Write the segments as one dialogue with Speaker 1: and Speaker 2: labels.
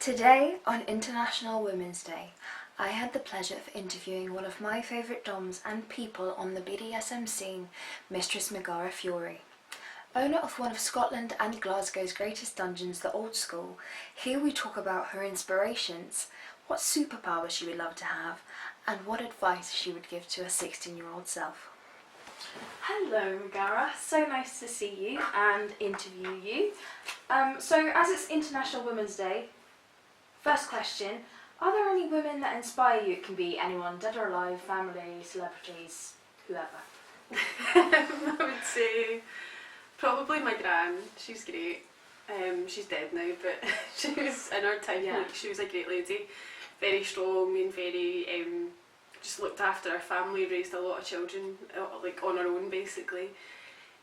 Speaker 1: Today, on International Women's Day, I had the pleasure of interviewing one of my favourite doms and people on the BDSM scene, Mistress Megara Furie. Owner of one of Scotland and Glasgow's greatest dungeons, the Auld School, here we talk about her inspirations, what superpower she would love to have, and what advice she would give to her 16-year-old self.
Speaker 2: Hello Megara, so nice to see you and interview you. So as it's International Women's Day, first question, are there any women that inspire you? It can be anyone, dead or alive, family, celebrities, whoever.
Speaker 3: I would say probably my gran. She's great. She's dead now, but she was in her time.
Speaker 2: Yeah.
Speaker 3: Like, she was a great lady, very strong and very just looked after her family, raised a lot of children like on her own basically,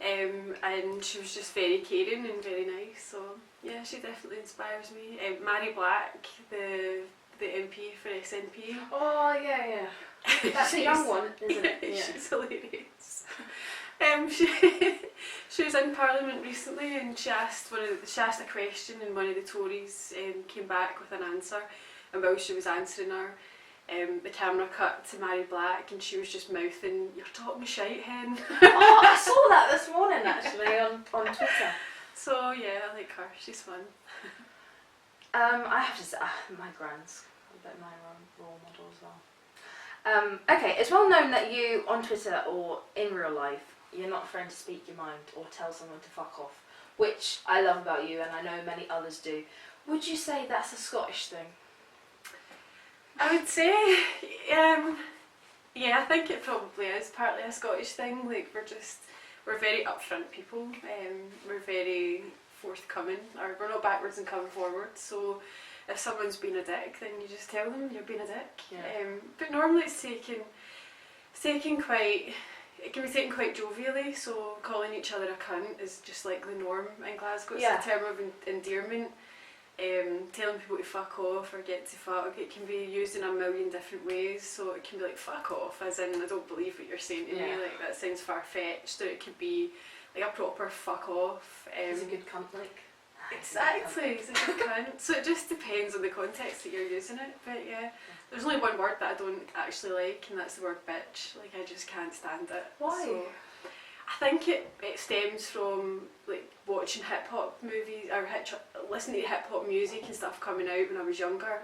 Speaker 3: and she was just very caring and very nice. So yeah, she definitely inspires me. Mary Black, the MP for SNP.
Speaker 2: Oh yeah. That's a young one, isn't it? Yeah.
Speaker 3: She's hilarious. She was in Parliament recently and she asked a question and one of the Tories came back with an answer, and while she was answering her, the camera cut to Mary Black and she was just mouthing, "You're talking shite, hen."
Speaker 2: Oh, I saw that this morning actually on Twitter.
Speaker 3: So yeah, I like her, she's fun.
Speaker 2: I have to say, my gran's a bit my role model as well. Okay, it's well known that you, on Twitter or in real life, you're not afraid to speak your mind or tell someone to fuck off, which I love about you and I know many others do. Would you say that's a Scottish thing?
Speaker 3: I would say, yeah, I think it probably is partly a Scottish thing. Like we're very upfront people. We're very forthcoming, or we're not backwards and coming forward. So if someone's been a dick, then you just tell them you're being a dick.
Speaker 2: Yeah.
Speaker 3: But normally it can be taken quite jovially. So calling each other a cunt is just like the norm in Glasgow. It's a term of endearment. Telling people to fuck off or get to fuck, it can be used in a million different ways. So it can be like fuck off, as in I don't believe what you're saying to me, like that sounds far-fetched. Or it could be like a proper fuck off.
Speaker 2: It's a good cunt, like.
Speaker 3: Exactly, it's a good cunt. So it just depends on the context that you're using it. But yeah, there's only one word that I don't actually like, and that's the word bitch. Like I just can't stand it.
Speaker 2: Why?
Speaker 3: So, I think it stems from like watching hip hop movies or listening to hip hop music and stuff coming out when I was younger,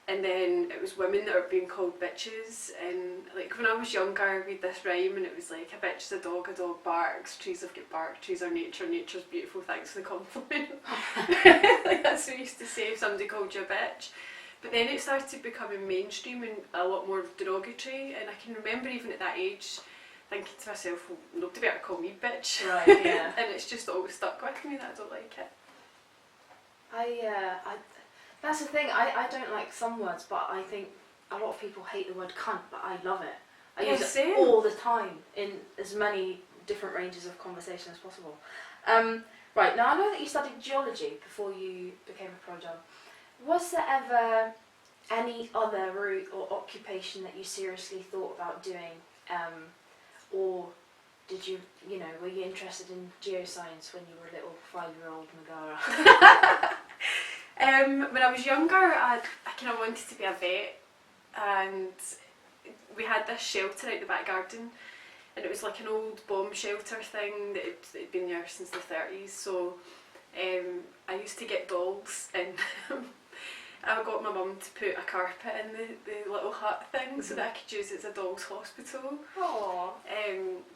Speaker 3: and then it was women that were being called bitches. And like when I was younger, I read this rhyme and it was like, a bitch is a dog barks, trees have got bark, trees are nature, nature's beautiful, thanks for the compliment. Like that's what I used to say if somebody called you a bitch. But then it started becoming mainstream and a lot more derogatory, and I can remember even at that age thinking to myself, well, nobody better call me bitch.
Speaker 2: Right, yeah.
Speaker 3: And it's just always stuck with me that I don't like it.
Speaker 2: I that's the thing, I don't like some words, but I think a lot of people hate the word cunt, but I love it. I use
Speaker 3: same.
Speaker 2: it all the time in as many different ranges of conversation as possible. Right, now I know that you studied geology before you became a pro dom. Was there ever any other route or occupation that you seriously thought about doing? Or did you, were you interested in geoscience when you were a little 5-year-old Megara?
Speaker 3: When I was younger, I kind of wanted to be a vet, and we had this shelter out the back garden, and it was like an old bomb shelter thing that had been there since the 30s. So I used to get dolls, and I got my mum to put a carpet in the little hut thing so that I could use it as a doll's hospital.
Speaker 2: Aww.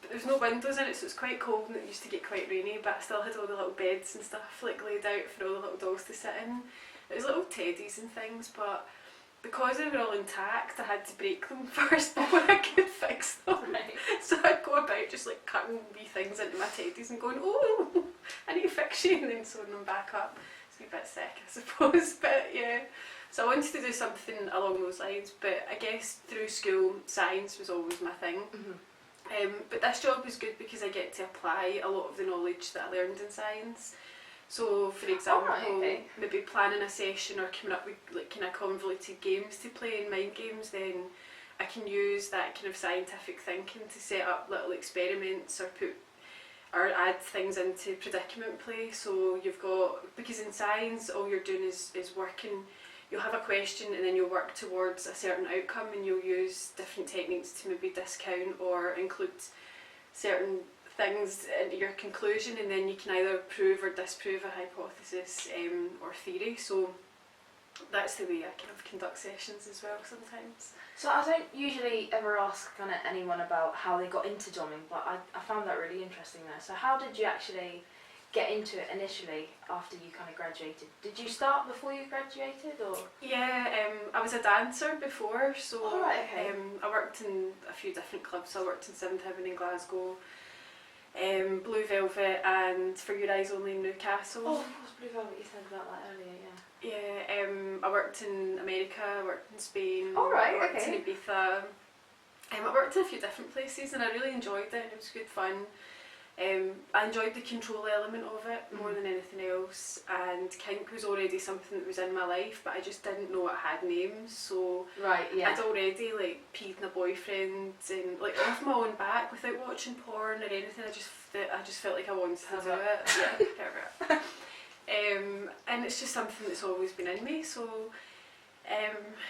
Speaker 3: But there was no windows in it, so it was quite cold and it used to get quite rainy, but I still had all the little beds and stuff like laid out for all the little dolls to sit in. It was little teddies and things, but because they were all intact, I had to break them first before I could fix them.
Speaker 2: Right.
Speaker 3: So I'd go about just like cutting wee things into my teddies and going, oh, I need to fix you, and then sewing them back up. It's a bit sick, I suppose, but yeah. So I wanted to do something along those lines, but I guess through school, science was always my thing. But this job was good because I get to apply a lot of the knowledge that I learned in science. So for example, maybe planning a session or coming up with like kind of convoluted games to play and mind games, then I can use that kind of scientific thinking to set up little experiments or add things into predicament play. So you've got, because in science all you're doing is working you'll have a question and then you'll work towards a certain outcome, and you'll use different techniques to maybe discount or include certain things into your conclusion, and then you can either prove or disprove a hypothesis or theory. So that's the way I kind of conduct sessions as well sometimes.
Speaker 2: So I don't usually ever ask kind of anyone about how they got into domming, but I found that really interesting there. So how did you actually get into it initially after you kind of graduated? Did you start before you graduated, or?
Speaker 3: Yeah, I was a dancer before, so
Speaker 2: Oh, right, okay.
Speaker 3: I worked in a few different clubs. I worked in Seventh Heaven in Glasgow, Blue Velvet, and For Your Eyes Only in Newcastle.
Speaker 2: Oh, of course, Blue Velvet, you said about that earlier, yeah.
Speaker 3: Yeah, I worked in America, I worked in Spain,
Speaker 2: Oh, right,
Speaker 3: I worked
Speaker 2: okay.
Speaker 3: in Ibiza. I worked in a few different places and I really enjoyed it, and it was good fun. I enjoyed the control element of it more than anything else, and kink was already something that was in my life, but I just didn't know it had names, so
Speaker 2: Right, yeah.
Speaker 3: I'd already like peed in a boyfriend and like off my own back without watching porn or anything. I just felt like I wanted to do it. Yeah, pervert. And it's just something that's always been in me, so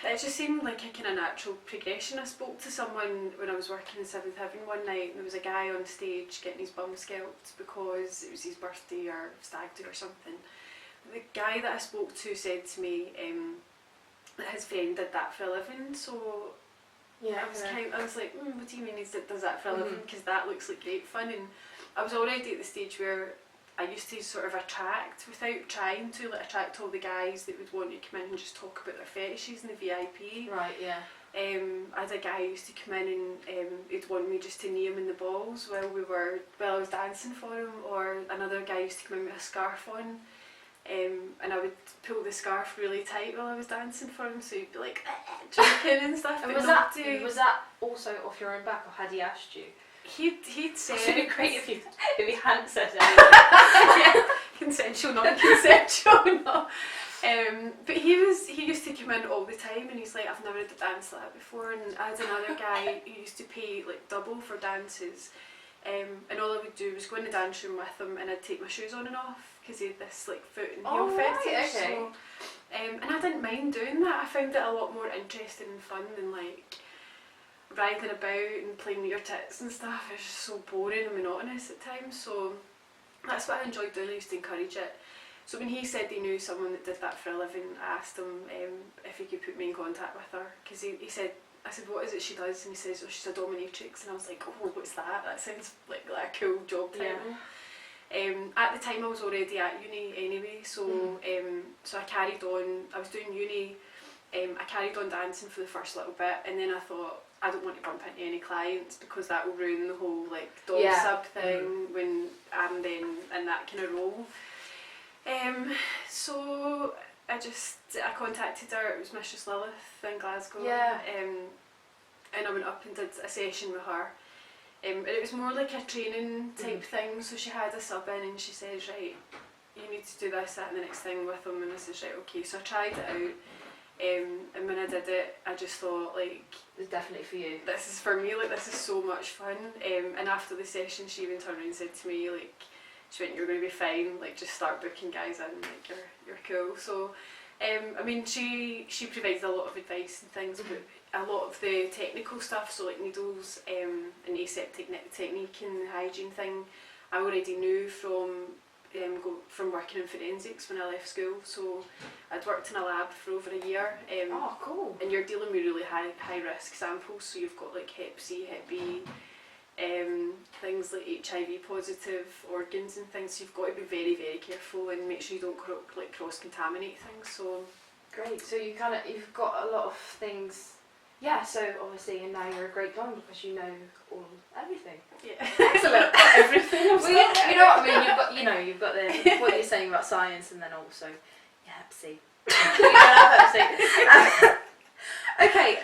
Speaker 3: it just seemed like a kind of natural progression. I spoke to someone when I was working in Seventh Heaven one night, and there was a guy on stage getting his bum scalped because it was his birthday or stag do or something. The guy that I spoke to said to me that his friend did that for a living, so
Speaker 2: Yeah,
Speaker 3: I was like, what do you mean he does that for a living? Because that looks like great fun. And I was already at the stage where I used to sort of attract, without trying to, like attract all the guys that would want to come in and just talk about their fetishes in the VIP.
Speaker 2: Right, yeah.
Speaker 3: I had a guy who used to come in and he'd want me just to knee him in the balls while I was dancing for him, or another guy used to come in with a scarf on, and I would pull the scarf really tight while I was dancing for him, so he'd be like joking and stuff.
Speaker 2: And
Speaker 3: but
Speaker 2: was that also off your own back, or had he asked you?
Speaker 3: He'd said
Speaker 2: It'd be great if he hadn't said anything.
Speaker 3: yeah, consensual, non-consensual, no. But he used to come in all the time, and he's like, I've never had a dance like that before. And I had another guy who used to pay like double for dances, and all I would do was go in the dance room with him, and I'd take my shoes on and off because he had this like foot and heel fetish.
Speaker 2: Right, okay.
Speaker 3: So, and I didn't mind doing that. I found it a lot more interesting and fun than like writhing about and playing with your tits and stuff. It's just so boring and monotonous at times, so that's what I enjoyed doing. I used to encourage it. So when he said he knew someone that did that for a living, I asked him if he could put me in contact with her, because he said, I said, what is it she does? And he says, oh, she's a dominatrix. And I was like, oh, what's that? That sounds like a cool job title. Yeah. At the time I was already at uni anyway, so so I carried on. I was doing uni, I carried on dancing for the first little bit, and then I thought, I don't want to bump into any clients because that will ruin the whole like dog sub thing when I'm then in that kind of role. So I contacted her. It was Mistress Lilith in Glasgow.
Speaker 2: Yeah.
Speaker 3: And I went up and did a session with her. And it was more like a training type thing. So she had a sub in and she says, right, you need to do this, that and the next thing with them. And I says, right, okay. So I tried it out. And when I did it, I just thought, like,
Speaker 2: It's definitely for you.
Speaker 3: this is for me, like, this is so much fun. And after the session, she even turned around and said to me, like, she went, you're going to be fine, like, just start booking guys in, like, you're cool. So, I mean, she provides a lot of advice and things, but a lot of the technical stuff, so like needles and aseptic technique and hygiene thing, I already knew from working in forensics when I left school. So I'd worked in a lab for over a year.
Speaker 2: Oh, cool.
Speaker 3: And you're dealing with really high risk samples, so you've got like Hep C, Hep B, things like HIV positive organs and things, so you've got to be very, very careful and make sure you don't cross contaminate things. So
Speaker 2: Great. So you've got a lot of things. Yeah. So obviously, and now you're a great dom because you know everything.
Speaker 3: yeah.
Speaker 2: Excellent.
Speaker 3: Everything.
Speaker 2: Well, you know what I mean. You've got the what you're saying about science, and then also Hep C. Okay.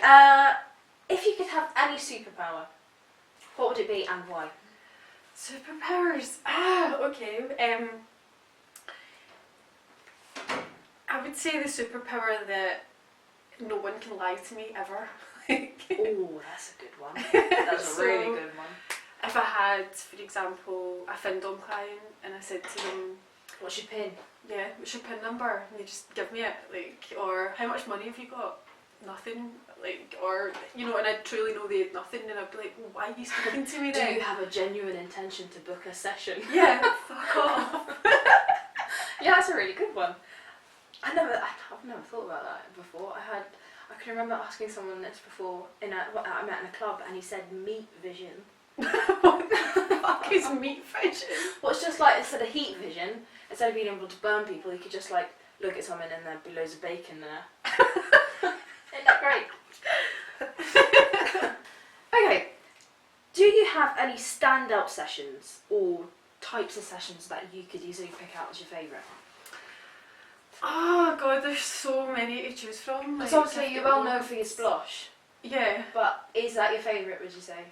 Speaker 2: If you could have any superpower, what would it be and why?
Speaker 3: Superpowers. Okay. I would say the superpower that no one can lie to me ever.
Speaker 2: Oh, that's a good one. That's a really good one.
Speaker 3: If I had, for example, a findom client and I said to them,
Speaker 2: What's your pin?
Speaker 3: yeah, what's your PIN number? And they just give me it, like, or how much money have you got? Nothing, like, or, you know, and I'd truly know they had nothing, and I'd be like, well, why are you speaking to me then?
Speaker 2: Do you have a genuine intention to book a session?
Speaker 3: Yeah, fuck off.
Speaker 2: Yeah, that's a really good one. I've never thought about that before. I can remember asking someone this before I met in a club, and he said meat vision.
Speaker 3: What the fuck is meat vision?
Speaker 2: Well, it's just like, instead of heat vision, instead of being able to burn people, you could just like look at someone and there'd be loads of bacon there. Isn't that great? Okay, do you have any standout sessions or types of sessions that you could easily pick out as your favourite?
Speaker 3: Oh god, there's so many to choose from.
Speaker 2: Because obviously you're well known for your splosh,
Speaker 3: Yeah.
Speaker 2: but is that your favourite, would you say?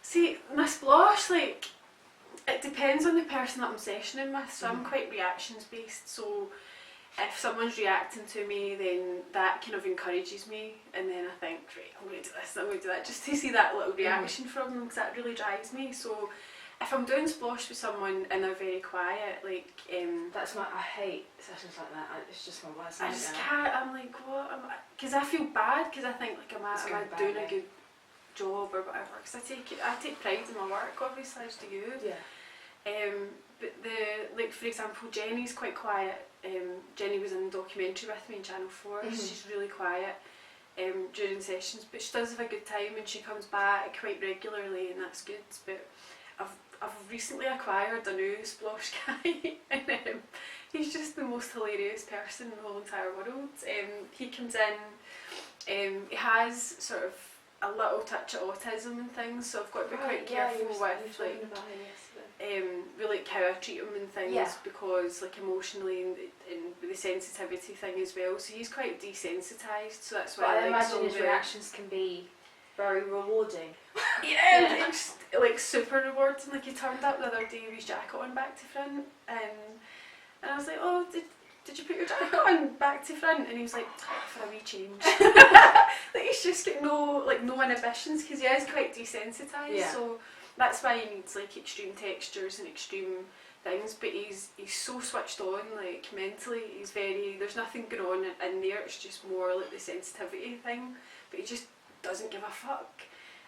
Speaker 3: See, my splosh, like, it depends on the person that I'm sessioning with, so I'm quite reactions based, so if someone's reacting to me, then that kind of encourages me, and then I think, right, I'm going to do this, I'm going to do that, just to see that little reaction from them, because that really drives me. So if I'm doing splosh with someone and they're very quiet, like,
Speaker 2: I hate sessions like that. It's just my worst
Speaker 3: I
Speaker 2: nightmare.
Speaker 3: just can't, I'm like, what, because I feel bad, because I think, like, am I doing a good job or whatever, because I take pride in my work, obviously, as do you.
Speaker 2: Yeah.
Speaker 3: But like, for example, Jenny's quite quiet. Jenny was in the documentary with me in Channel 4. She's really quiet during sessions, but she does have a good time, and she comes back quite regularly, and that's good. But I've recently acquired a new splosh guy, and he's just the most hilarious person in the whole entire world. He comes in, he has sort of a little touch of autism and things, so I've got to be quite careful with, like, with, like, how I treat him and things, because, like, emotionally and with the sensitivity thing as well, so he's quite desensitised, so that's why
Speaker 2: I imagine his reactions can be very rewarding.
Speaker 3: Yeah, it's, like, super rewarding. Like, he turned up the other day with his jacket on back to front, and I was like, oh, did you put your jacket on back to front? And he was like, oh, for a wee change. Like, he's just got no inhibitions, because he is quite desensitised, so that's why he needs, like, extreme textures and extreme things, but he's so switched on, like, mentally. He's there's nothing going on in there, it's just more like the sensitivity thing, but he just doesn't give a fuck.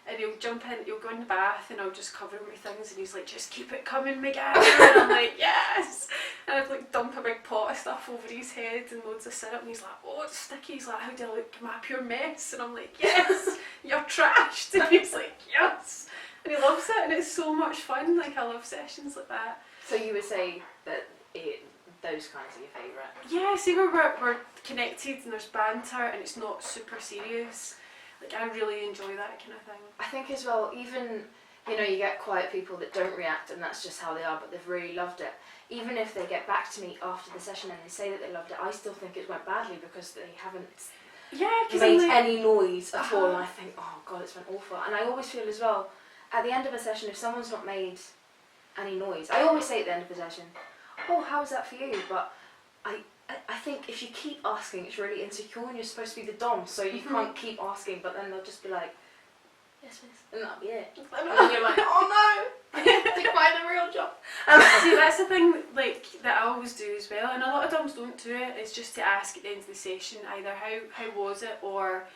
Speaker 3: And he'll jump in, he'll go in the bath, and I'll just cover him with things, and he's like, just keep it coming, Megara. And I'm like, yes! And I'd, like, dump a big pot of stuff over his head and loads of syrup, and he's like, oh, it's sticky. He's like, how do I look? Am I a pure mess? And I'm like, yes, you're trashed. And he's like, yes. And he loves it, and it's so much fun. Like, I love sessions like that.
Speaker 2: So you would say that those kinds are your favourite?
Speaker 3: Yeah, see, we're connected, and there's banter, and it's not super serious. Like, I really enjoy that kind of thing.
Speaker 2: I think as well, even, you know, you get quiet people that don't react, and that's just how they are, but they've really loved it. Even if they get back to me after the session and they say that they loved it, I still think it went badly because they haven't made any noise at all, and I think, oh god, it's been awful. And I always feel as well, at the end of a session, if someone's not made any noise, I always say at the end of the session, oh, how was that for you? But I think if you keep asking, it's really insecure, and you're supposed to be the dom, so you can't keep asking, but then they'll just be like, yes miss, and that'll be it. And then you're like, oh no, to find a real job.
Speaker 3: See, that's the thing, like, that I always do as well, and a lot of doms don't do it, is just to ask at the end of the session either how was it, or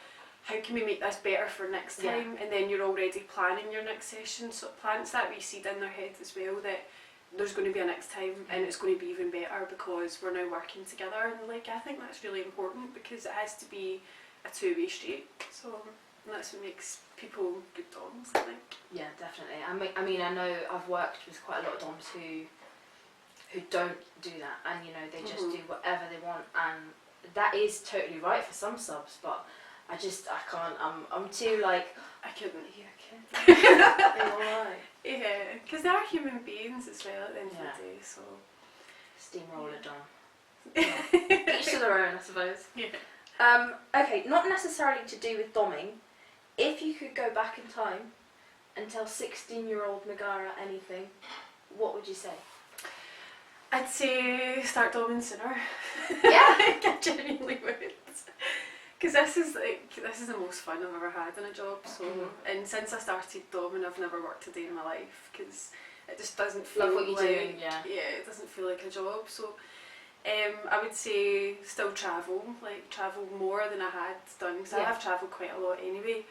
Speaker 3: how can we make this better for next time, and then you're already planning your next session, so it plants that wee seed in their head as well, that there's going to be a next time, and it's going to be even better because we're now working together. And, like, I think that's really important, because it has to be a two-way street, so that's what makes people good doms, I think.
Speaker 2: Yeah, definitely. I mean, I know I've worked with quite a lot of doms who don't do that, and, you know, they just do whatever they want, and that is totally right for some subs, but I can't, I'm too, like,
Speaker 3: I couldn't.
Speaker 2: you okay? You're alright.
Speaker 3: Yeah, because they are human beings as well at the end of the day, so...
Speaker 2: Steamroller dom. Each to their own, I suppose.
Speaker 3: Yeah.
Speaker 2: Okay, not necessarily to do with domming. If you could go back in time and tell 16-year-old Megara anything, what would you say?
Speaker 3: I'd say start domming sooner.
Speaker 2: Yeah.
Speaker 3: I genuinely would. Because this is the most fun I've ever had in a job, so, and since I started domming, I've never worked a day in my life, because it just doesn't feel
Speaker 2: love what you're
Speaker 3: like,
Speaker 2: doing, yeah,
Speaker 3: it doesn't feel like a job, so I would say still travel, like travel more than I had done, because I have travelled quite a lot anyway.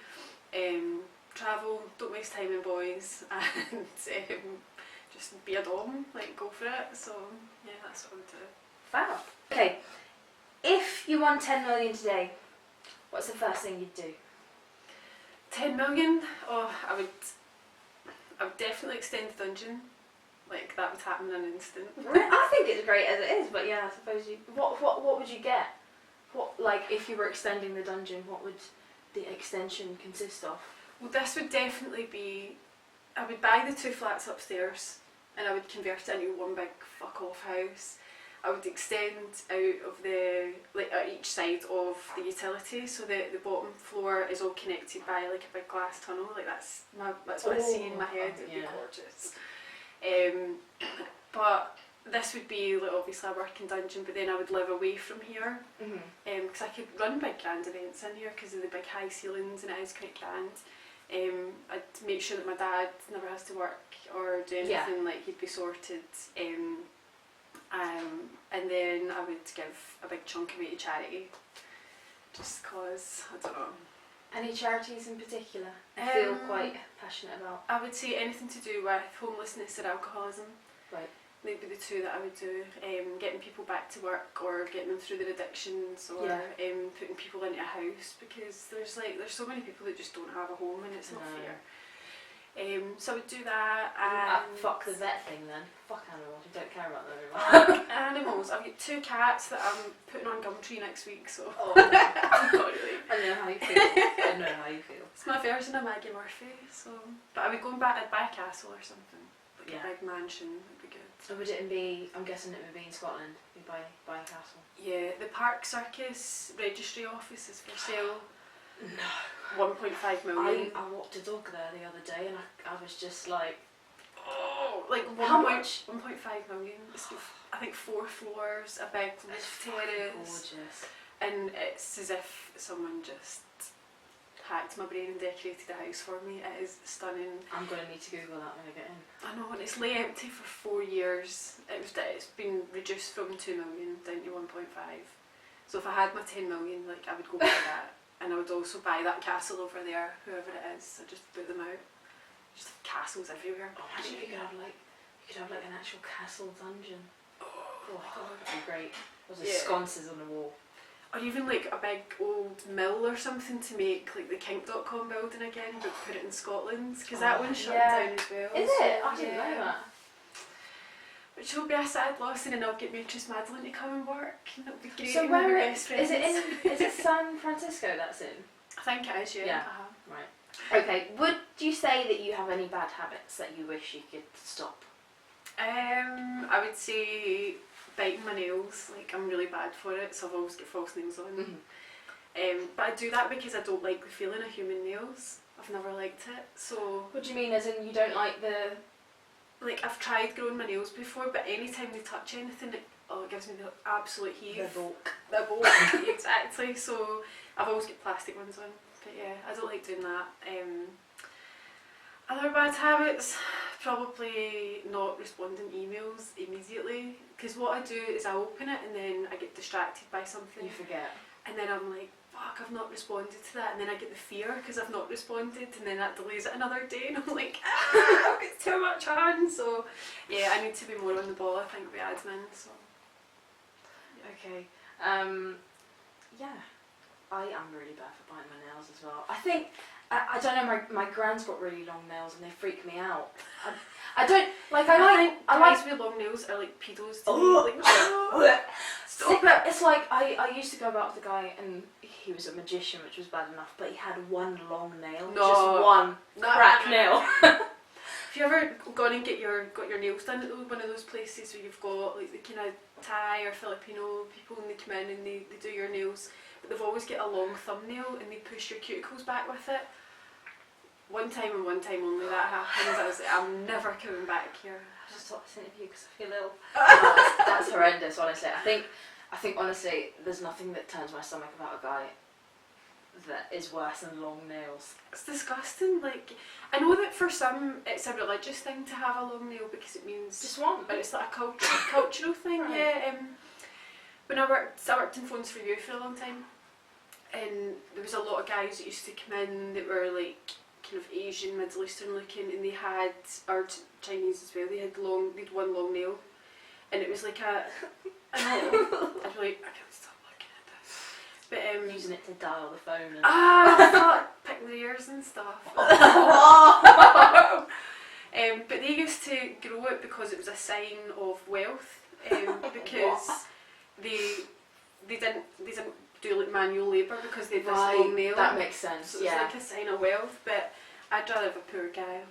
Speaker 3: Travel, don't waste time in boys, and just be a dom, like go for it. So yeah, that's what I would do.
Speaker 2: Fab. Okay, if you won 10 million today, what's the first thing you'd do?
Speaker 3: 10 million? Oh, I would definitely extend the dungeon. Like that would happen in an instant.
Speaker 2: I think it's great as it is, but yeah, I suppose you. What would you get? What, like, if you were extending the dungeon, what would the extension consist of?
Speaker 3: Well, this would definitely be. I would buy the 2 flats upstairs, and I would convert it into one big fuck off house. I would extend out of the, like, at each side of the utility, so the bottom floor is all connected by like a big glass tunnel. Like that's what I see in my head. It'd be gorgeous. But this would be like obviously a working dungeon, but then I would live away from here, because I could run big grand events in here because of the big high ceilings, and it is quite grand. I'd make sure that my dad never has to work or do anything, like he'd be sorted. And then I would give a big chunk away to charity, just cause, I don't know.
Speaker 2: Any charities in particular you feel quite passionate about?
Speaker 3: I would say anything to do with homelessness or alcoholism.
Speaker 2: Right.
Speaker 3: They'd be the 2 that I would do. Getting people back to work, or getting them through their addictions, or putting people into a house, because there's so many people that just don't have a home, and it's not fair. So I would do that. And
Speaker 2: fuck the vet thing then. Fuck animals. I don't care about them anymore.
Speaker 3: Animals. I've got 2 cats that I'm putting on Gumtree next week, so.
Speaker 2: Oh.
Speaker 3: Not really.
Speaker 2: I know how you feel. I know how you feel.
Speaker 3: It's my version of Maggie Murphy, so. But I would go back, I'd buy a castle or something. Like a big mansion would be good.
Speaker 2: So would it be, I'm guessing it would be in Scotland, you'd buy a castle?
Speaker 3: Yeah, the Park Circus registry office is for sale.
Speaker 2: No.
Speaker 3: 1.5 million.
Speaker 2: I walked a dog there the other day, and I was just like,
Speaker 3: oh, like
Speaker 2: how much?
Speaker 3: 1.5 million. It's, I think 4 floors, a big lift terrace.
Speaker 2: Gorgeous.
Speaker 3: And it's as if someone just hacked my brain and decorated the house for me. It is stunning.
Speaker 2: I'm going to need to Google that when I get in.
Speaker 3: I know, and it's lay empty for 4 years. It's been reduced from 2 million down to 1.5. So if I had my 10 million, like I would go buy that. And I would also buy that castle over there, whoever it is. I'd just boot them out. Just have castles everywhere.
Speaker 2: Oh, imagine if you could have like an actual castle dungeon. Oh my god, that'd be great. There's sconces on the wall.
Speaker 3: Or even like a big old mill or something to make like the Kink.com building again, but put it in Scotland, because that one's shut down as well.
Speaker 2: Is it? I didn't know that.
Speaker 3: Which will be a sad loss, and then I'll get Mistress Marilyn to come and work, and it'll be great.
Speaker 2: So
Speaker 3: and
Speaker 2: where
Speaker 3: we'll be best friends.
Speaker 2: is it San Francisco that's in?
Speaker 3: I think it is, yeah.
Speaker 2: Right. Okay, would you say that you have any bad habits that you wish you could stop?
Speaker 3: I would say biting my nails. Like, I'm really bad for it, so I've always got false nails on. But I do that because I don't like the feeling of human nails. I've never liked it, so.
Speaker 2: What do you mean, as in you don't like the...
Speaker 3: Like, I've tried growing my nails before, but anytime they touch anything, it gives me the absolute heave.
Speaker 2: The bulk.
Speaker 3: The bulk, exactly. So I've always got plastic ones on. But yeah, I don't like doing that. Other bad habits, probably not responding emails immediately. Because what I do is I open it and then I get distracted by something.
Speaker 2: You forget.
Speaker 3: And then I'm like, fuck, I've not responded to that. And then I get the fear because I've not responded, and then that delays it another day. And I'm like, I've got too much on. So yeah, I need to be more on the ball, I think, with admin. So
Speaker 2: okay. Yeah, I am really bad for biting my nails as well. I think, I don't know, my grand's got really long nails and they freak me out. I don't, like, I like
Speaker 3: guys with long nails are like pedos to me. Like,
Speaker 2: stop it! It's like, I used to go about with a guy and he was a magician, which was bad enough, but he had one long nail.
Speaker 3: No.
Speaker 2: Just one crack nail.
Speaker 3: Have you ever gone and got your nails done at one of those places where you've got like the kind of Thai or Filipino people, and they come in and they do your nails, but they've always got a long thumbnail and they push your cuticles back with it? One time and one time only that happens. I was like, I'm never coming back here.
Speaker 2: I just stopped this interview because I feel ill. No, that's horrendous, honestly. I think honestly, there's nothing that turns my stomach about a guy that is worse than long nails.
Speaker 3: It's disgusting. Like, I know that for some it's a religious thing to have a long nail because it means
Speaker 2: just one,
Speaker 3: but it's like a cultural thing. Right. Yeah. when I worked in phones for you for a long time, and there was a lot of guys that used to come in that were like kind of Asian, Middle Eastern looking, and they had, or Chinese as well, they'd one long nail, and it was like I know, I'd be like, I can't stop looking at this. But
Speaker 2: using it to dial the phone and
Speaker 3: picking their ears and stuff.
Speaker 2: Oh.
Speaker 3: But they used to grow it because it was a sign of wealth, because they didn't do like manual labour because they had this long nail.
Speaker 2: That makes sense.
Speaker 3: So it was like a sign of wealth. But I'd rather have a poor guy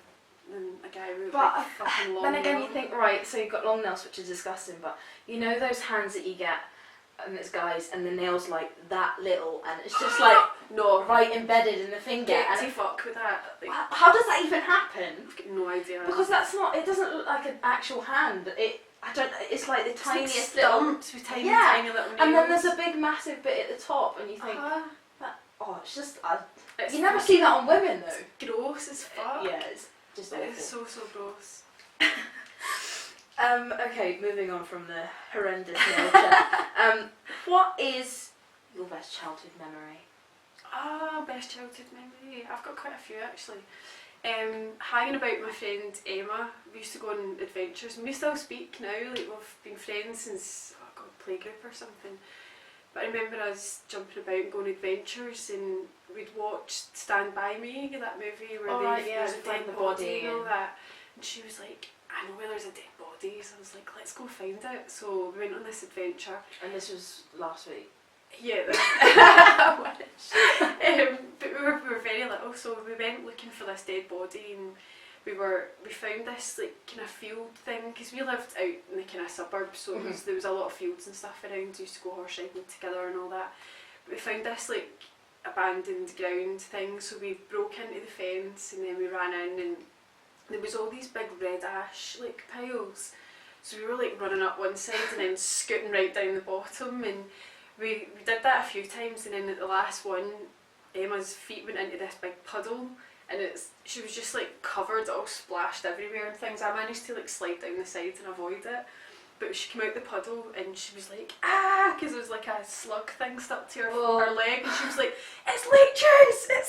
Speaker 3: than a guy with like fucking long
Speaker 2: then again,
Speaker 3: nails.
Speaker 2: you think, right, so you've got long nails, which is disgusting, but you know those hands that you get, and it's guys, and the nails like that little, and it's just like
Speaker 3: no,
Speaker 2: right embedded in the finger.
Speaker 3: and fuck with that. Like,
Speaker 2: how does that even happen?
Speaker 3: I've got no idea.
Speaker 2: Because that's not. It doesn't look like an actual hand. I don't. It's like the tiniest
Speaker 3: like
Speaker 2: little.
Speaker 3: stumps with tiny little nails.
Speaker 2: And then there's a big massive bit at the top, and you think, it's just. You never see that on women though.
Speaker 3: Gross as fuck.
Speaker 2: Yeah, it's just awful.
Speaker 3: It's so gross.
Speaker 2: Okay, moving on from the horrendous nail chat. What is your best childhood memory?
Speaker 3: Best childhood memory. I've got quite a few actually. Hanging about with my friend Emma, we used to go on adventures, and we still speak now, like we've been friends since, playgroup or something. But I remember us jumping about and going on adventures, and we'd watched Stand By Me, that movie where there's a dead body and all that. And she was like, I know where there's a dead body, so I was like, let's go find it. So we went on this adventure.
Speaker 2: And this was last week?
Speaker 3: Yeah, but we were very little, so we went looking for this dead body, and we found this like kind of field thing, because we lived out in the kind of suburbs, so there was a lot of fields and stuff around. We used to go horse riding together and all that. But we found this like abandoned ground thing, so we broke into the fence, and then we ran in, and there was all these big red ash like piles. So we were like running up one side and then scooting right down the bottom, and we did that a few times, and then at the last one, Emma's feet went into this big puddle, and she was just like covered, all splashed everywhere and things. I managed to like slide down the side and avoid it, but she came out the puddle and she was like, because there was like a slug thing stuck to her leg, and she was like, it's leeches, and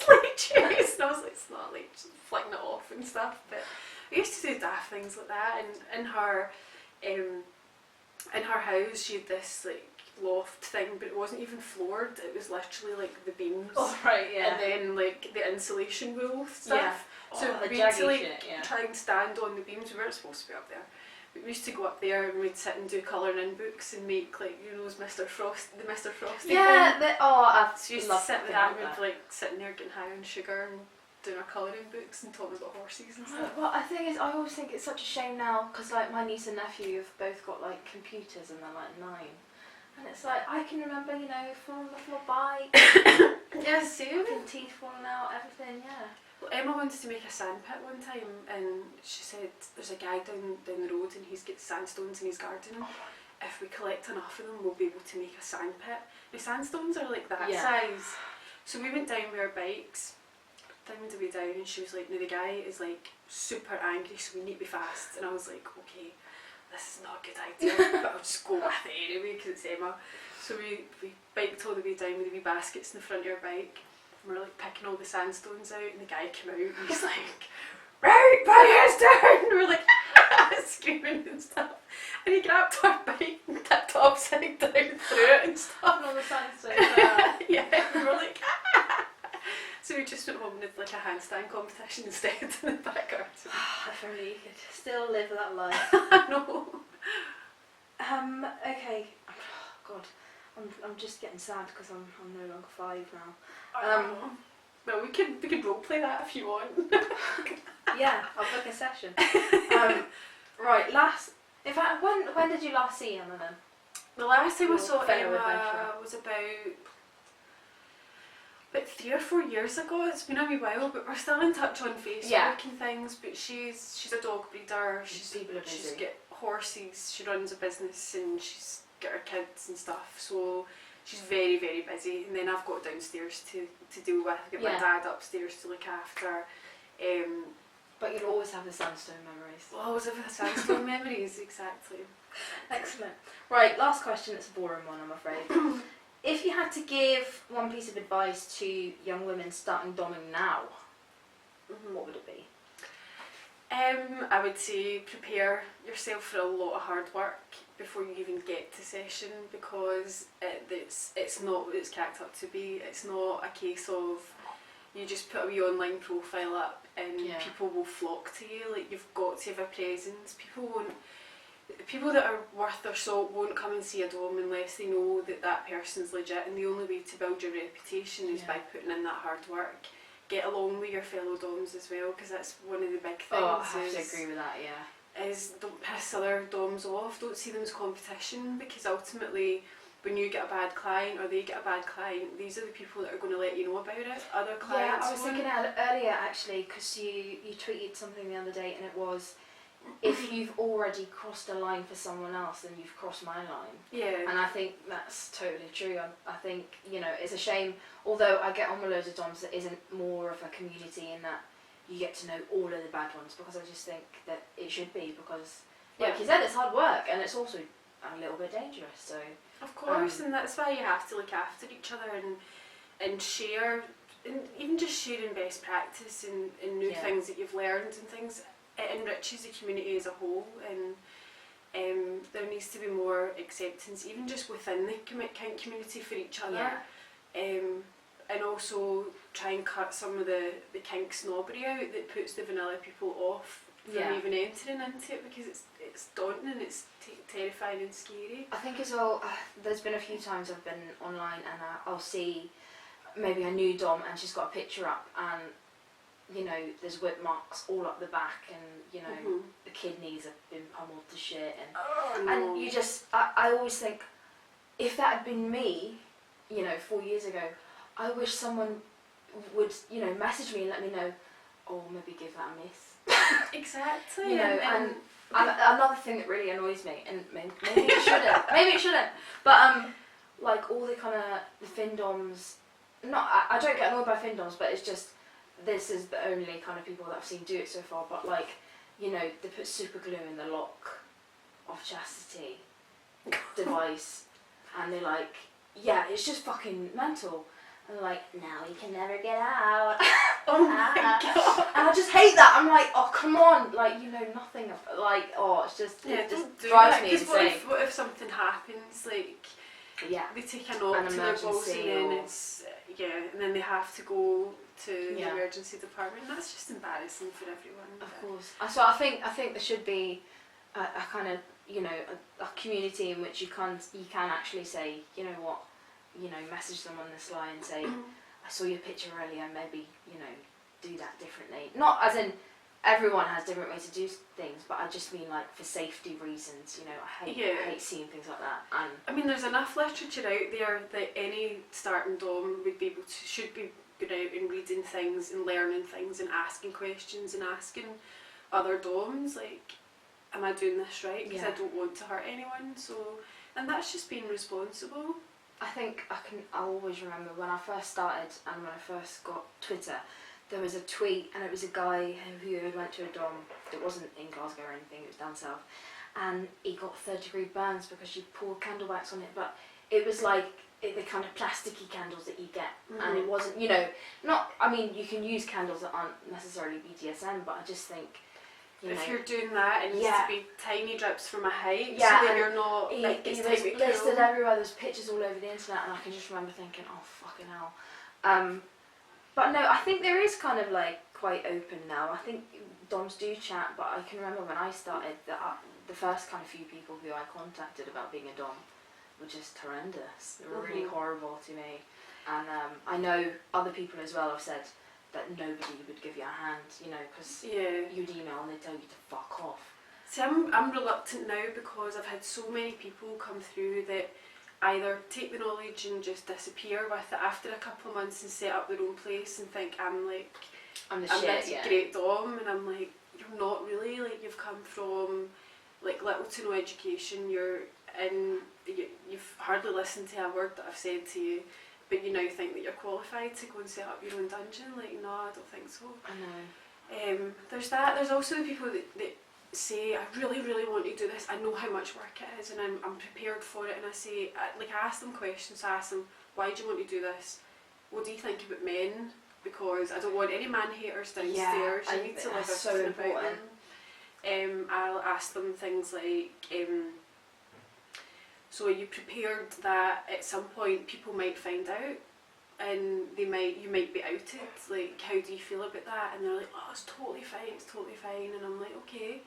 Speaker 3: I was like, it's not leech, flicking it off and stuff. But we used to do daft things like that, and in her house she had this like loft thing, but it wasn't even floored, it was literally like the beams.
Speaker 2: Oh right, yeah.
Speaker 3: And then like the insulation wool stuff.
Speaker 2: Yeah.
Speaker 3: So
Speaker 2: the
Speaker 3: we had to like
Speaker 2: shit, yeah.
Speaker 3: try and stand on the beams. We weren't supposed to be up there. But we used to go up there and we'd sit and do colouring in books and make like, you know, those Mr. Frosty thing.
Speaker 2: I've
Speaker 3: So we used to sit with that, and we'd like sitting there getting high on sugar and doing our colouring books and talking about horses and stuff.
Speaker 2: Well, the thing is, I always think it's such a shame now, because like my niece and nephew have both got like computers, and they're like 9. And it's like, I can remember, you know, falling off my bike,
Speaker 3: Yeah, same.
Speaker 2: fucking teeth falling out, everything, yeah.
Speaker 3: Well, Emma wanted to make a sand pit one time, and she said there's a guy down the road and he's got sandstones in his garden. If we collect enough of them, we'll be able to make a sand pit. The sandstones are like that size. So we went down with our bikes, down the way down, and she was like, no, the guy is like super angry, so we need to be fast. And I was like, okay, this is not a good idea, but I'll just go with it anyway because it's Emma. So we biked all the way down with the wee baskets in the front of our bike, and we're like picking all the sandstones out, and the guy came out and he's like, right, put your hands down, and we're like screaming and stuff, and he grabbed our bike and tipped it upside down through it and stuff.
Speaker 2: And all the sandstones.
Speaker 3: Yeah, we were like so we just went home and did like a handstand competition instead in the back garden.
Speaker 2: If only you could still live that life.
Speaker 3: I know.
Speaker 2: Okay. Oh, God, I'm just getting sad because I'm no longer 5 now.
Speaker 3: Well, we could roleplay that if you want.
Speaker 2: Yeah, I'll book a session. Right, in fact, when did you last see Emma then?
Speaker 3: The last time I
Speaker 2: Your
Speaker 3: saw
Speaker 2: fellow
Speaker 3: Emma
Speaker 2: adventurer.
Speaker 3: was about 3 or 4 years ago. It's been a wee while, but we're still in touch on Facebook and things. But she's a dog breeder. She's got horses. She runs a business and she's got her kids and stuff. So she's very, very busy. And then I've got downstairs to deal with. I've got my dad upstairs to look after.
Speaker 2: But you'll always have the sandstone memories.
Speaker 3: Well, always have the sandstone memories, exactly.
Speaker 2: Excellent. Right, last question. It's a boring one, I'm afraid. If you had to give one piece of advice to young women starting doming now, what would it be?
Speaker 3: I would say prepare yourself for a lot of hard work before you even get to session, because it's not what it's cracked up to be. It's not a case of you just put a wee online profile up and people will flock to you. Like, you've got to have a presence. People that are worth their salt won't come and see a dom unless they know that that person's legit, and the only way to build your reputation is by putting in that hard work. Get along with your fellow doms as well, because that's one of the big things.
Speaker 2: Oh, I have to agree with that, yeah.
Speaker 3: Is don't piss other doms off, don't see them as competition, because ultimately when you get a bad client or they get a bad client, these are the people that are going to let you know about it. Other clients.
Speaker 2: Yeah, I was thinking earlier actually, because you tweeted something the other day, and it was, if you've already crossed a line for someone else, then you've crossed my line.
Speaker 3: Yeah.
Speaker 2: And I think that's totally true. I think, you know, it's a shame, although I get on with loads of doms, that isn't more of a community in that you get to know all of the bad ones, because I just think that it should be, because, like you said, it's hard work, and it's also a little bit dangerous, so...
Speaker 3: Of course, and that's why you have to look after each other and share, and even just sharing best practice and new things that you've learned and things. It enriches the community as a whole, and there needs to be more acceptance, even just within the kink community for each other. And also try and cut some of the kink snobbery out that puts the vanilla people off from even entering into it, because it's daunting and it's terrifying and scary.
Speaker 2: I think as well, there's been a few times I've been online and I'll see maybe a new dom and she's got a picture up, and you know, there's whip marks all up the back, and you know, the kidneys have been pummeled to shit, and you just, I always think, if that had been me, you know, 4 years ago, I wish someone would, you know, message me and let me know, oh, maybe give that a miss.
Speaker 3: Exactly.
Speaker 2: You know, and another thing that really annoys me, and maybe it shouldn't, but like all the kind of the findoms, I don't get annoyed by findoms, but it's just, this is the only kind of people that I've seen do it so far, but like, you know, they put super glue in the lock of chastity device, and they're like, yeah, it's just fucking mental. And they're like, now you can never get out.
Speaker 3: Oh my god.
Speaker 2: And I just hate that. I'm like, oh, come on. Like, you know nothing of, like, oh, it's just, it just drives me insane.
Speaker 3: What if something happens, like, they take a knock to their balls, and then it's, and then they have to go to the emergency department. That's just embarrassing for everyone.
Speaker 2: Of course. So I think there should be a kind of, you know, a community in which you can actually say, you know what, you know, message them on the sly and say, I saw your picture earlier, maybe, you know, do that differently. Not as in everyone has different ways to do things, but I just mean like for safety reasons, you know, I hate seeing things like that. And
Speaker 3: I mean, there's enough literature out there that any starting dom would be able to, should be going out and reading things and learning things and asking questions and asking other doms, like, am I doing this right? Because I don't want to hurt anyone. So, and that's just being responsible.
Speaker 2: I think I always remember when I first started and when I first got Twitter, there was a tweet, and it was a guy who had went to a dom. It wasn't in Glasgow or anything, it was down south, and he got 3rd-degree burns because she poured candle wax on it, but it was like the kind of plasticky candles that you get, and it wasn't, you know, not, I mean, you can use candles that aren't necessarily BDSM, but I just think, you
Speaker 3: if
Speaker 2: know,
Speaker 3: you're doing that, it needs to be tiny drips from a height, so
Speaker 2: Yeah,
Speaker 3: that you're not,
Speaker 2: he
Speaker 3: like, it's
Speaker 2: was
Speaker 3: typically
Speaker 2: listed everywhere. There's pictures all over the internet, and I can just remember thinking, oh fucking hell. But no, I think there is kind of like quite open now. I think doms do chat, but I can remember when I started that the first kind of few people who I contacted about being a dom were just horrendous. They were really horrible to me, and I know other people as well have said that nobody would give you a hand, you know, because you'd email and they'd tell you to fuck off.
Speaker 3: See, I'm reluctant now because I've had so many people come through that either take the knowledge and just disappear with it after a couple of months and set up their own place and think I'm this great dom, and I'm like, you're not really, like, you've come from like little to no education, you've hardly listened to a word that I've said to you, but you now think that you're qualified to go and set up your own dungeon. Like, no, I don't think so.
Speaker 2: I know.
Speaker 3: There's that. There's also the people that say, I really, really want to do this. I know how much work it is, and I'm prepared for it. And I say, I ask them questions. I ask them, why do you want to do this? What do you think about men? Because I don't want any man haters downstairs. You need to live
Speaker 2: so
Speaker 3: everything about
Speaker 2: important.
Speaker 3: them. I'll ask them things like, so are you prepared that at some point people might find out? And you might be outed, like, how do you feel about that? And they're like, oh, it's totally fine, and I'm like, okay.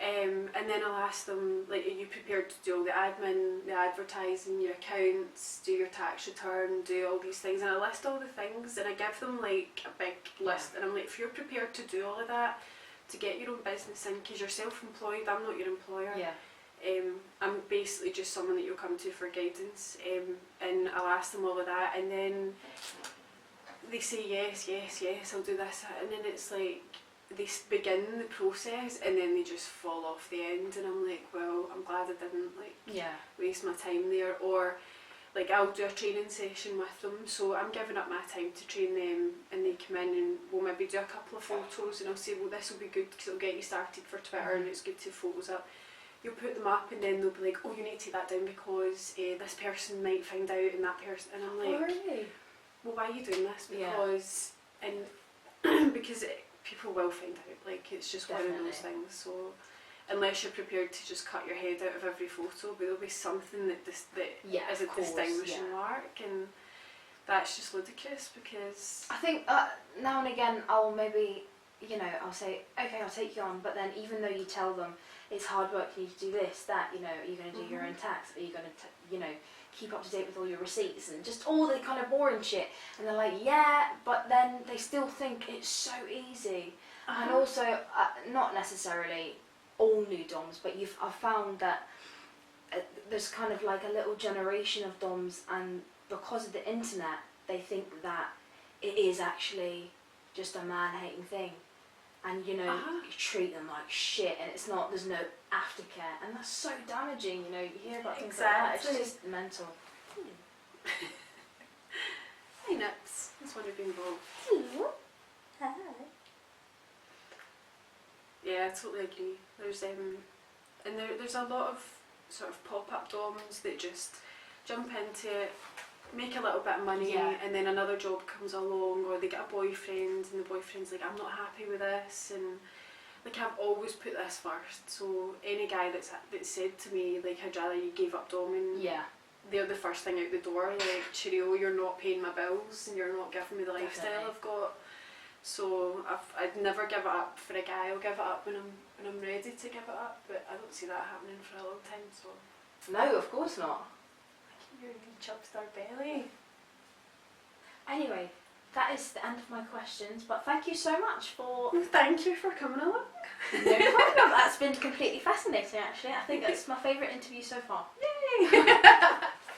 Speaker 3: And then I'll ask them, like, are you prepared to do all the admin, the advertising, your accounts, do your tax return, do all these things? And I list all the things, and I give them, like, a big list, and I'm like, if you're prepared to do all of that, to get your own business in, because you're self-employed, I'm not your employer.
Speaker 2: Yeah.
Speaker 3: I'm basically just someone that you'll come to for guidance, and I'll ask them all of that, and then they say yes, I'll do this, and then it's like they begin the process and then they just fall off the end, and I'm like, well, I'm glad I didn't waste my time there. Or like, I'll do a training session with them, so I'm giving up my time to train them, and they come in and we'll maybe do a couple of photos, and I'll say, well, this will be good because it'll get you started for Twitter, and it's good to have photos up. You'll put them up, and then they'll be like, oh, you need to take that down because this person might find out, and that person, and I'm like,
Speaker 2: oh, really?
Speaker 3: well, why are you doing this? Because because people will find out, like, it's just one of those things. So unless you're prepared to just cut your head out of every photo, but there'll be something that is a distinguishing mark, and that's just ludicrous. Because
Speaker 2: I think now and again I'll maybe, I'll say, okay, I'll take you on, but then even though you tell them it's hard work, you need to do this, that, are you going to do your own tax, are you going to, keep up to date with all your receipts, and just all the kind of boring shit, and they're like, yeah, but then they still think it's so easy. And also, not necessarily all new DOMs, but I've found that there's kind of like a little generation of DOMs, and because of the internet, they think that it is actually just a man-hating thing. And you treat them like shit, and it's not, there's no aftercare, and that's so damaging. You hear about things like that, it's just mental.
Speaker 3: Hi Nips, just want to be involved.
Speaker 2: Hello. Hi.
Speaker 3: Yeah, I totally agree. There's there's a lot of sort of pop-up DOMs that just jump into it, make a little bit of money, and then another job comes along, or they get a boyfriend, and the boyfriend's like, I'm not happy with this, and like, I've always put this first. So any guy that's said to me, like, I'd rather you gave up doming, they're the first thing out the door, like, cheerio, you're not paying my bills, and you're not giving me the lifestyle I've got. So I'd never give it up for a guy. I'll give it up when I'm ready to give it up, but I don't see that happening for a long time. So
Speaker 2: no, of course not.
Speaker 3: Your wee chubstar belly.
Speaker 2: Anyway, that is the end of my questions, but thank you so much for...
Speaker 3: Thank you for coming along.
Speaker 2: No problem. That's been completely fascinating, actually. I think that's my favourite interview so far.
Speaker 3: Yay!